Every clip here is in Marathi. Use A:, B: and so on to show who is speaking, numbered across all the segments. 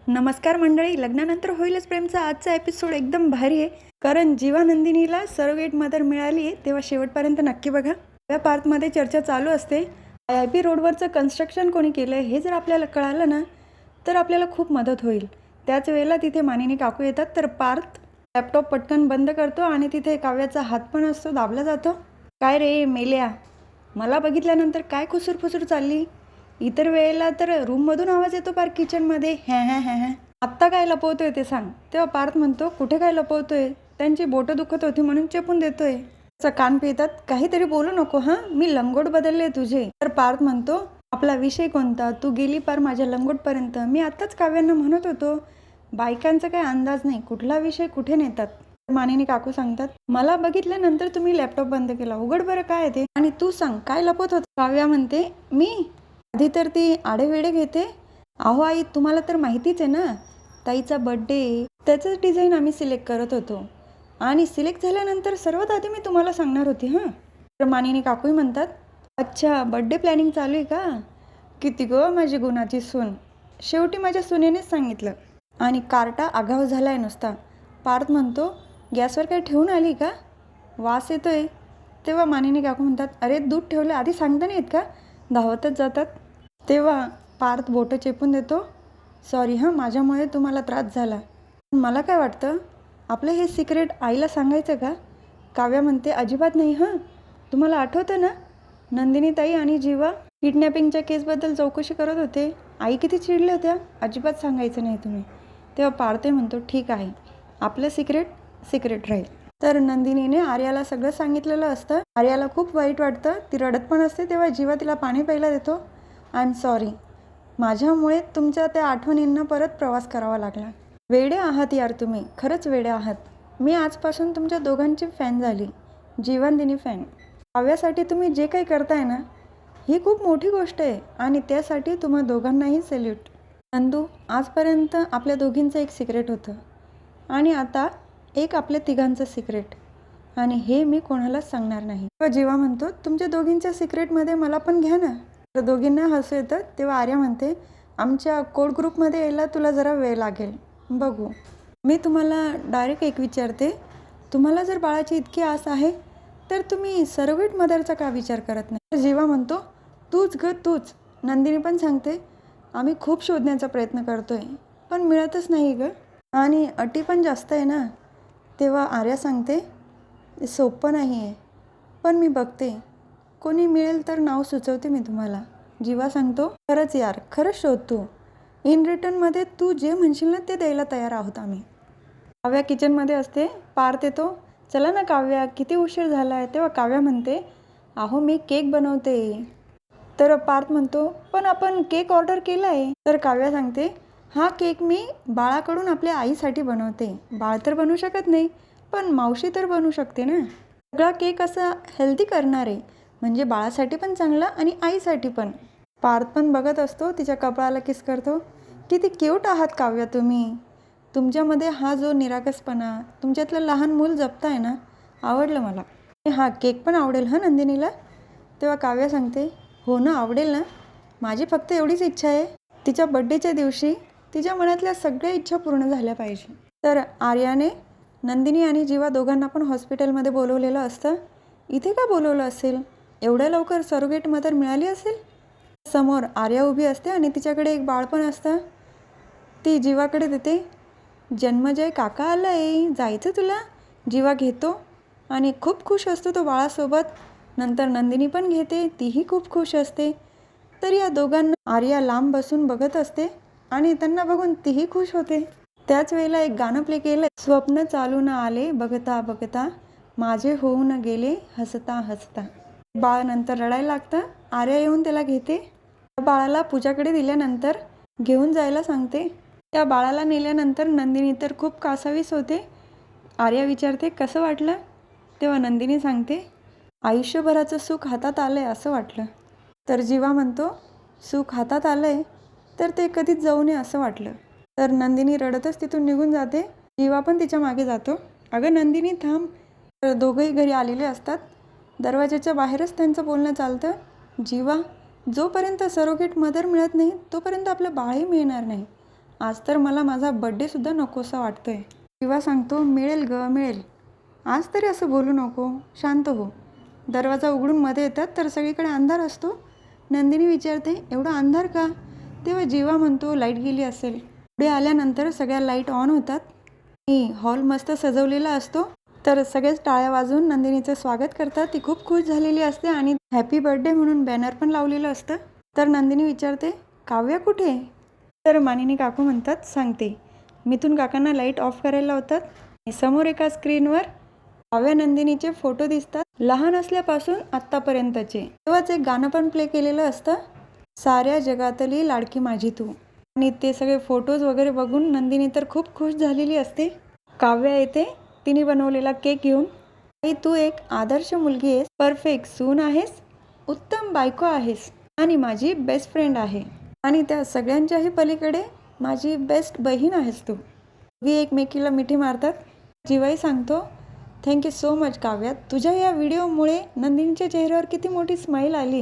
A: नमस्कार मंडळी. लग्नानंतर होईलच प्रेमचा आजचा एपिसोड एकदम भारी आहे, कारण जेव्हा नंदिनीला सरोगेट मदर मिळाली आहे तेव्हा शेवटपर्यंत नक्की बघा. या पार्टमध्ये चर्चा चालू असते IP रोडवरचं कन्स्ट्रक्शन कोणी केलं आहे हे जर आपल्याला कळालं ना तर आपल्याला खूप मदत होईल. त्याच वेळेला तिथे मानिनी काकू येतात तर पार्थ लॅपटॉप पटकन बंद करतो आणि तिथे काव्याचा हात पण असतो, दाबला जातो. काय रे मेल्या, मला बघितल्यानंतर काय खुसूर चालली? इतर वेळेला तर रूममधून आवाज येतो पार किचनमध्ये, हॅ हॅ हॅ हॅ. आत्ता काय लपवतोय ते सांग. तेव्हा पार्थ म्हणतो कुठे काय लपवतोय, त्यांची बोटं दुखत होती म्हणून चेपून देतोय. त्याचा कान पितात, काहीतरी बोलू नको हां, मी लंगोट बदलले तुझे. तर पार्थ म्हणतो आपला विषय कोणता, तू गेली पार माझ्या लंगोटपर्यंत. मी आत्ताच काव्यांना म्हणत होतो बायकांचा काय अंदाज नाही, कुठला विषय कुठे नेतात. मानिनी काकू सांगतात मला बघितल्यानंतर तुम्ही लॅपटॉप बंद केला, उघड बरं काय ते, आणि तू सांग काय लपवत होत. काव्या म्हणते मी आधी तर ती आडेवेडे घेते. अहो आई, तुम्हाला तर माहितीच आहे ना, ताईचा बड्डे, त्याचंच डिझाईन आम्ही सिलेक्ट करत होतो आणि सिलेक्ट झाल्यानंतर सर्वात आधी मी तुम्हाला सांगणार होती हां. तर मानिनी काकूही म्हणतात अच्छा बड्डे प्लॅनिंग चालू आहे का, किती गं माझी गुणाची सून. शेवटी माझ्या सुनेनेच सांगितलं आणि कार्टा आगाव झालाय नुसता. पार्थ म्हणतो गॅसवर काय ठेवून आली का, वास येतोय. तेव्हा मानिनी काकू म्हणतात अरे दूध ठेवलं आधी सांगता नाहीत का, धावतच जातात. तेव्हा पार्थ बोटं चेपून देतो, सॉरी हां माझ्यामुळे तुम्हाला त्रास झाला. मला काय वाटतं आपलं हे सिक्रेट आईला सांगायचं का. काव्या म्हणते अजिबात नाही हां. तुम्हाला आठवतं ना नंदिनी ताई आणि जीवा किडनॅपिंगच्या केसबद्दल चौकशी करत होते, आई किती चिडल्या होत्या, अजिबात सांगायचं नाही तुम्ही. तेव्हा पार्थ म्हणतो ठीक आहे, आपलं सिक्रेट राहील. तर नंदिनीने आर्याला सगळं सांगितलेलं असतं. आर्याला खूप वाईट वाटतं, ती रडत पण असते. तेव्हा जीवा तिला पाणी प्यायला देतो. आय एम सॉरी, माझ्यामुळे तुमच्या त्या आठवणींना परत प्रवास करावा लागला. वेडे आहात यार तुम्ही, खरंच वेडे आहात. मी आजपासून तुमच्या दोघांची फॅन झाली, जीवनदिनी फॅन. काव्यासाठी तुम्ही जे काही करताय ना ही खूप मोठी गोष्ट आहे आणि त्यासाठी तुम्हा दोघांनाही सॅल्यूट. नंदू, आजपर्यंत आपल्या दोघींचं एक सिक्रेट होतं आणि आता एक आपल्या तिघांचं सिक्रेट, आणि हे मी कोणालाच सांगणार नाही. तेव्हा जीवा म्हणतो तुमच्या दोघींच्या सिक्रेटमध्ये मला पण घ्या ना. तर दोघींना हसू येतं. तेव्हा आर्या म्हणते आमच्या कोड ग्रुपमध्ये यायला तुला जरा वेळ लागेल, बघू. मी तुम्हाला डायरेक्ट एक विचारते, तुम्हाला जर बाळाची इतकी आस आहे तर तुम्ही सरोगेट मदरचा का विचार करत नाही. तर जीवा म्हणतो तूच ग तूच. नंदिनी पण सांगते आम्ही खूप शोधण्याचा प्रयत्न करतोय पण मिळतच नाही ग, आणि अटी पण जास्त आहे ना. तेव्हा आर्या सांगते सोपं नाही आहे पण मी बघते, कोणी मिळेल तर नाव सुचवते मी तुम्हाला. जीवा सांगतो खरंच यार, खरंच शोध तू. इन रिटर्नमध्ये तू जे म्हणशील ना ते द्यायला तयार आहोत आम्ही. काव्या किचनमध्ये असते. पार्थ येतो, चला ना काव्या किती उशीर झाला आहे. तेव्हा काव्या म्हणते अहो मी केक बनवते. तर पार्थ म्हणतो पण आपण केक ऑर्डर केला आहे. तर काव्या सांगते हा केक मी बाळाकडून आपल्या आईसाठी बनवते. बाळ तर बनवू शकत नाही पण मावशी तर बनवू शकते ना. सगळा केक असा हेल्दी करणार आहे, म्हणजे बाळासाठी पण चांगला आणि आईसाठी पण. पार्थ पण बघत असतो, तिच्या कपाळाला किस करतो. किती क्यूट आहात काव्या तुम्ही. तुमच्यामध्ये हा जो निरागसपणा, तुमच्यातलं लहान मूल जपताय ना, आवडलं मला. हा केक पण आवडेल हां नंदिनीला. तेव्हा काव्या सांगते हो ना आवडेल ना, माझी फक्त एवढीच इच्छा आहे तिच्या बड्डेच्या दिवशी तिच्या मनातल्या सगळ्या इच्छा पूर्ण झाल्या पाहिजे. तर आर्याने नंदिनी आणि जीवा दोघांना पण हॉस्पिटलमध्ये बोलवलेलं असतं. इथे का बोलवलं असेल, एवढ्या लवकर सरोगेट मदर मिळाली असेल. समोर आर्या उभी असते आणि तिच्याकडे एक बाळ पण असतं. ती जीवाकडे देते, जन्मजय काका आलं आहे, जायचं तुला. जीवा घेतो आणि खूप खुश असतो तो बाळासोबत. नंतर नंदिनी पण घेते, तीही खूप खुश असते. तर या दोघांना आर्या लांब बसून बघत असते आणि त्यांना बघून तीही खुश होते. त्याच वेळेला एक गाणं प्ले केलं, स्वप्न चालून आले बघता बघता, माझे होऊन गेले हसता हसता. बाळ नंतर रडायला लागतं. आर्या येऊन त्याला घेते. बाळाला पूजाकडे दिल्यानंतर घेऊन जायला सांगते. त्या बाळाला नेल्यानंतर नंदिनी तर खूप कासावीस होते. आर्या विचारते कसं वाटलं. तेव्हा नंदिनी सांगते आयुष्यभराचं सुख हातात आलं आहे असं वाटलं. तर जीवा म्हणतो सुख हातात आलं आहे तर ते कधीच जाऊ नये असं वाटलं. तर नंदिनी रडतच तिथून निघून जाते. जीवा पण तिच्या मागे जातो. अगं नंदिनी थांब. तर दोघंही घरी आलेले असतात. दरवाजाच्या बाहेरच त्यांचं बोलणं चालतं. जीवा, जोपर्यंत सरोगेट मदर मिळत नाही तोपर्यंत आपलं बाळही मिळणार नाही. आज तर मला माझा बड्डेसुद्धा नकोसा वाटतोय. जीवा सांगतो, मिळेल ग मिळेल. आज तरी असं बोलू नको, शांत हो. दरवाजा उघडून मध्ये येतात तर सगळीकडे अंधार असतो. नंदिनी विचारते, एवढा अंधार का? तेव्हा जीवा म्हणतो, लाईट गेली असेल. पुढे आल्यानंतर सगळ्या लाईट ऑन होतात आणि हॉल मस्त सजवलेला असतो. तर सगळेच टाळ्या वाजवून नंदिनीचं स्वागत करतात. ती खूप खुश झालेली असते आणि हॅपी बर्थडे म्हणून बॅनर पण लावलेलं असतं. तर नंदिनी विचारते, काव्या कुठे? तर मानिनी काकू म्हणतात, सांगते. मिथून काकांना लाईट ऑफ करायला लावतात. समोर एका स्क्रीनवर काव्या नंदिनीचे फोटो दिसतात, लहान असल्यापासून आत्तापर्यंतचे. तेव्हाच एक गाणं पण प्ले केलेलं असतं, साऱ्या जगातली लाडकी माझी तू. आणि ते सगळे फोटोज वगैरे बघून नंदिनी तर खूप खुश झालेली असते. काव्या येते तिने बनवलेला केक घेऊन. आई, तू एक आदर्श मुलगी आहेस, परफेक्ट सून आहेस, उत्तम बायको आहेस आणि माझी बेस्ट फ्रेंड आहे. आणि त्या सगळ्यांच्याही पलीकडे माझी बेस्ट बहीण आहेस तू. दोघी एकमेकीला मिठी मारतात. जीवाई सांगतो, थँक्यू सो मच काव्या. तुझ्या या व्हिडिओमुळे नंदिनीच्या चेहऱ्यावर किती मोठी स्माईल आली.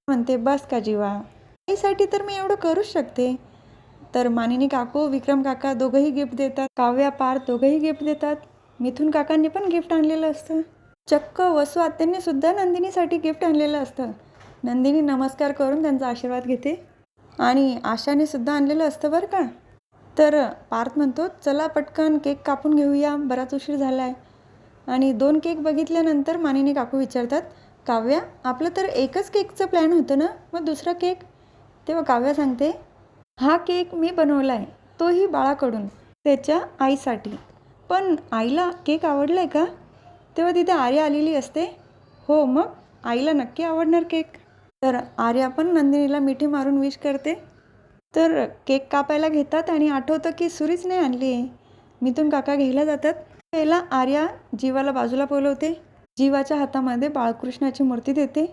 A: म्हणते, बस का जीवा, आईसाठी तर मी एवढं करूच शकते. तर मानिनी काकू, विक्रम काका दोघंही गिफ्ट देतात. काव्या, पार्थ दोघंही गिफ्ट देतात. मिथून काकांनी पण गिफ्ट आणलेलं असतं. चक्क वसू आत्यांनी सुद्धा नंदिनीसाठी गिफ्ट आणलेलं असतं. नंदिनी नमस्कार करून त्यांचा आशीर्वाद घेते आणि आशाने सुद्धा आणलेलं असतं बरं का. तर पार्थ म्हणतो, चला पटकन केक कापून घेऊया, बराच उशीर झाला आहे. आणि 2 केक बघितल्यानंतर मानिनी काकू विचारतात, काव्या, आपलं तर एकच केकचं प्लॅन होतं ना, मग दुसरा केक? तेव्हा काव्या सांगते, हा केक मी बनवला आहे, तोही बाळाकडून, त्याच्या आईसाठी. पण आईला केक आवडला आहे का? तेव्हा तिथे आर्या आलेली असते. हो, मग आईला नक्की आवडणार केक. तर आर्या पण नंदिनीला मिठी मारून विश करते. तर केक कापायला घेतात आणि आठवतं की सुरीच नाही आणली आहे. मिथून काका घ्यायला जातात. पहिला आर्या जीवाला बाजूला बोलवते. जीवाच्या हातामध्ये बाळकृष्णाची मूर्ती देते.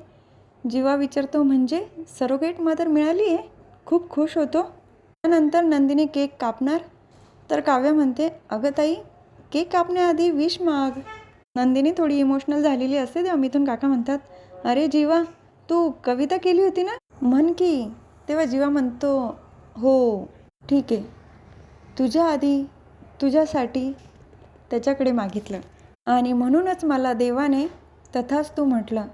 A: जीवा विचारतो, म्हणजे सरोगेट मदर मिळाली आहे? खूप खुश होतो. त्यानंतर नंदिनी केक कापणार. तर काव्या म्हणते, अगं ताई, केक कापण्याआधी विश माग. नंदिनी थोडी इमोशनल झालेली असते. तेव्हा मिथून काका म्हणतात, अरे जीवा, तू कविता केली होती ना, म्हण की. तेव्हा जीवा म्हणतो, हो ठीक आहे. तुझ्या आधी तुझ्यासाठी त्याच्याकडे मागितलं आणि म्हणूनच मला देवाने तथास्तु म्हटलं.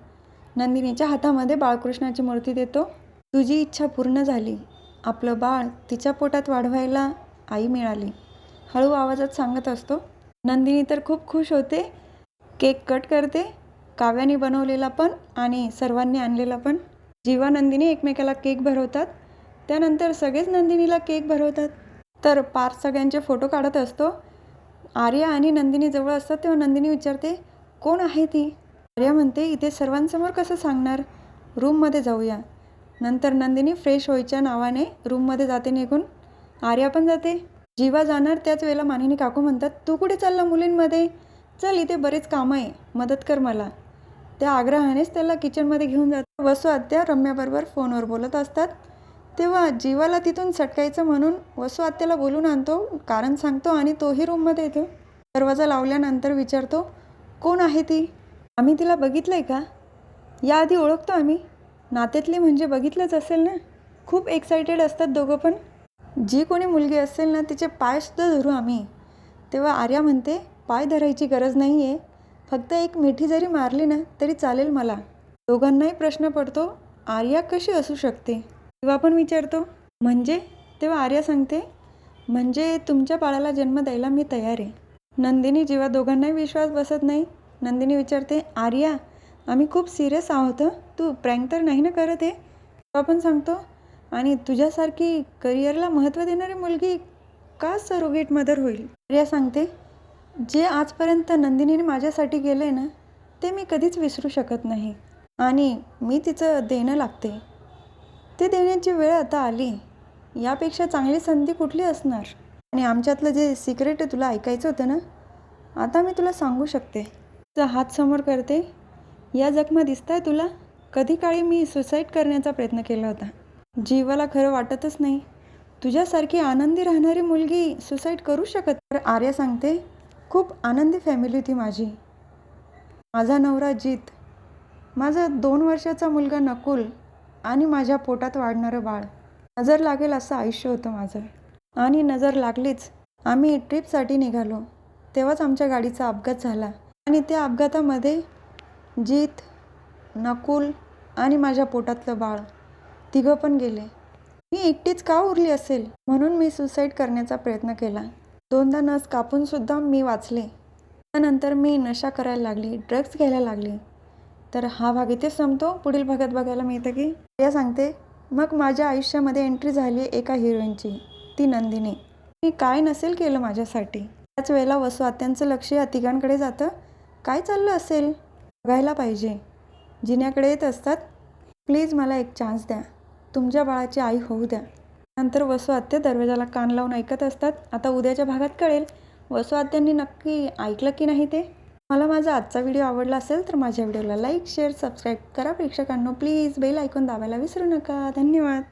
A: नंदिनीच्या हातामध्ये बाळकृष्णाची मूर्ती देतो. तुझी इच्छा पूर्ण झाली. आपलं बाळ तिच्या पोटात वाढवायला आई मिळाली, हळू आवाजात सांगत असतो. नंदिनी तर खूप खुश होते. केक कट करते, काव्याने बनवलेला पण आणि सर्वांनी आणलेला पण. जीवा नंदिनी एकमेकाला केक भरवतात. त्यानंतर सगळेच नंदिनीला केक भरवतात. तर पार्थ सगळ्यांचे फोटो काढत असतो. आर्या आणि नंदिनी जवळ असतात. तेव्हा नंदिनी विचारते, कोण आहे ती? आर्या म्हणते, इथे सर्वांसमोर कसं सांगणार, रूममध्ये जाऊया. नंतर नंदिनी फ्रेश व्हायच्या नावाने रूममध्ये जाते निघून. आर्या पण जाते. जीवा जाणार त्याच वेळेला मानिनी काकू म्हणतात, तू कुठे चालला मुलींमध्ये? चल, इथे बरेच कामं आहे, मदत कर मला. त्या आग्रहानेच त्याला किचनमध्ये घेऊन जातात. वसू आत्या रम्याबरोबर फोनवर बोलत असतात. तेव्हा जीवाला तिथून सटकायचं म्हणून वसू आत्याला बोलून आणतो, कारण सांगतो आणि तोही रूममध्ये येतो. दरवाजा लावल्यानंतर विचारतो, कोण आहे ती? आम्ही तिला बघितलं आहे का? याआधी ओळखतो आम्ही. नात्यातली म्हणजे बघितलंच असेल ना. खूप एक्सायटेड असतात दोघं पण. जी कोणी मुलगी असेल ना, तिचे पायसुद्धा धरू आम्ही. तेव्हा आर्या म्हणते, पाय धरायची गरज नाही आहे, फक्त एक मिठी जरी मारली ना तरी चालेल मला. दोघांनाही प्रश्न पडतो, आर्या कशी असू शकते? तेव्हा पण विचारतो, म्हणजे? तेव्हा आर्या सांगते, म्हणजे तुमच्या बाळाला जन्म द्यायला मी तयार आहे. नंदिनी जेव्हा दोघांनाही विश्वास बसत नाही. नंदिनी विचारते, आर्या, आम्ही खूप सिरियस आहोत, तू प्रँक तर नाही ना करत आहे? तेव्हा पण सांगतो, आणि तुझ्यासारखी करिअरला महत्त्व देणारी मुलगी का सरोगेट मदर होईल? आर्या सांगते, जे आजपर्यंत नंदिनीने माझ्यासाठी केलं आहे ना, ते मी कधीच विसरू शकत नाही आणि मी तिचं देणं लागते. ते देण्याची वेळ आता आली. यापेक्षा चांगली संधी कुठली असणार? आणि आमच्यातलं जे सिक्रेट तुला ऐकायचं होतं ना, आता मी तुला सांगू शकते. तुझा हात समोर करते. या जखमा दिसत आहे तुला? कधी काळी मी सुसाईड करण्याचा प्रयत्न केला होता. जीवाला खरं वाटतच नाही, तुझ्यासारखी आनंदी राहणारी मुलगी सुसाईड करू शकत. तर आर्या सांगते, खूप आनंदी फॅमिली होती माझी. माझा नवरा जीत, माझा 2 वर्षाचा मुलगा नकुल आणि माझ्या पोटात वाढणारं बाळ. नजर लागेल असं आयुष्य होतं माझं. आणि नजर लागलीच आम्ही ट्रिपसाठी निघालो. तेव्हाच आमच्या गाडीचा अपघात झाला आणि त्या अपघातामध्ये जीत, नकुल आणि माझ्या पोटातलं बाळ तिघं पण गेले. मी एकटीच का उरली असेल म्हणून मी सुसाईड करण्याचा प्रयत्न केला. 2दा नस कापून सुद्धा मी वाचले. त्यानंतर मी नशा करायला लागली, ड्रग्ज घ्यायला लागली. तर हा भाग इथेच संपतो. पुढील भागात बघायला मिळतं की या सांगते मग माझ्या आयुष्यामध्ये एंट्री झाली एका हिरोईनची, ती नंदिनी. मी काय नसेल केलं माझ्यासाठी. त्याच वेळेला वसू आत्यांचं लक्ष या तिघांकडे जातं. काय चाललं असेल बघायला पाहिजे. जिन्याकडे येत असतात, प्लीज मला एक चान्स द्या, तुमच्या बाळाची आई होऊ द्या. नंतर वसू आत्या दरवाजाला कान लावून ऐकत असतात. आता उद्याच्या भागात कळेल वसू आत्यांनी नक्की ऐकलं की नाही ते. मला माझा आजचा व्हिडिओ आवडला असेल तर माझ्या व्हिडिओला लाईक, शेअर, सबस्क्राईब करा. प्रेक्षकांनो प्लीज बेल आयकॉन दाबायला विसरू नका. धन्यवाद.